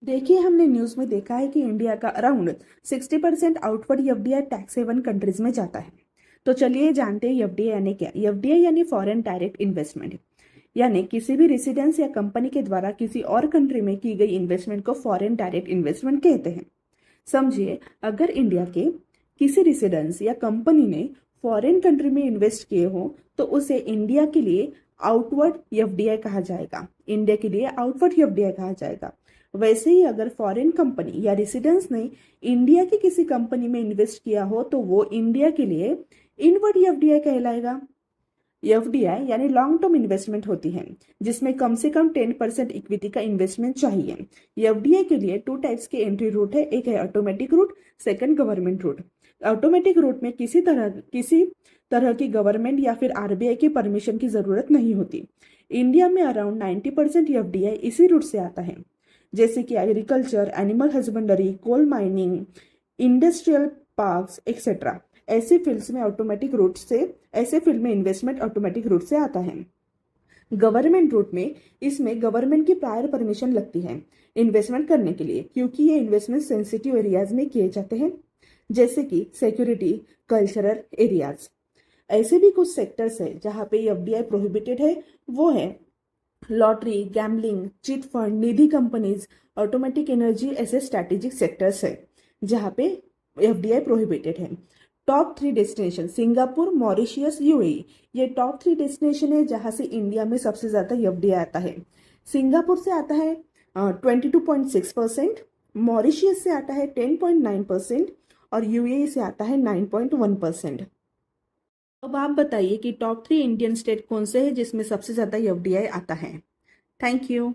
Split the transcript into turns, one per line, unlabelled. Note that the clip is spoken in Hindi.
देखिए, हमने न्यूज में देखा है कि इंडिया का around 60% outward FDI tax haven countries में जाता है। तो चलिए जानते हैं एफडीआई यानी क्या। एफडीआई यानी फॉरेन डायरेक्ट इन्वेस्टमेंट, यानी किसी भी रेसिडेंस या कंपनी के द्वारा किसी और कंट्री में की गई इन्वेस्टमेंट को फॉरेन डायरेक्ट इन्वेस्टमेंट कहते हैं। समझिए, अगर इंडिया के किसी रेसिडेंस या कंपनी ने फॉरेन कंट्री में इन्वेस्ट किए हो तो उसे इंडिया के लिए आउटवर्ड एफडीआई कहा जाएगा। इंडिया के लिए आउटवर्ड एफडीआई कहा जाएगा। वैसे ही अगर फॉरेन कंपनी या रेसिडेंस ने इंडिया की किसी कंपनी में इन्वेस्ट किया हो तो वो इंडिया के लिए इनवर्ड एफडीआई कहलाएगा। एफडीआई यानी लॉन्ग टर्म इन्वेस्टमेंट होती है जिसमें कम से कम 10% इक्विटी का इन्वेस्टमेंट चाहिए। एफडीआई के लिए 2 टाइप्स के एंट्री रूट है, एक है automatic route, second government route. Automatic route में किसी तरह की गवर्नमेंट या फिर आरबीआई की परमिशन की जरूरत नहीं होती। इंडिया में अराउंड 90% एफडीआई इसी रूट से आता है, जैसे कि agriculture, animal husbandry, coal mining, industrial parks etcetera. ऐसे फील्ड में इन्वेस्टमेंट ऑटोमेटिक रूट से आता है। गवर्नमेंट रूट में इसमें गवर्नमेंट की प्रायर परमिशन लगती है इन्वेस्टमेंट करने के लिए, क्योंकि ये इन्वेस्टमेंट सेंसिटिव एरियाज में किए जाते हैं, जैसे कि सिक्योरिटी, कल्चरल एरियाज। ऐसे भी कुछ सेक्टर्स है जहाँ पे एफडीआई प्रोहिबिटेड है, वो है लॉटरी, गैम्बलिंग, चिट फंड, निधि कंपनीज, ऑटोमेटिक एनर्जी। ऐसे स्ट्रैटेजिक सेक्टर्स है जहाँ पे एफडीआई प्रोहिबिटेड है। Top 3 destination Singapore, Mauritius, UAE, ये टॉप 3 डेस्टिनेशन है जहां से इंडिया में सबसे ज्यादा एफडीआई आता है। सिंगापुर से आता है 22.6%, मॉरिशियस से आता है 10.9% और यूएई से आता है 9.1%। अब आप बताइए कि टॉप 3 इंडियन स्टेट कौन से हैं जिसमें सबसे ज्यादा एफडीआई आता है। Thank you.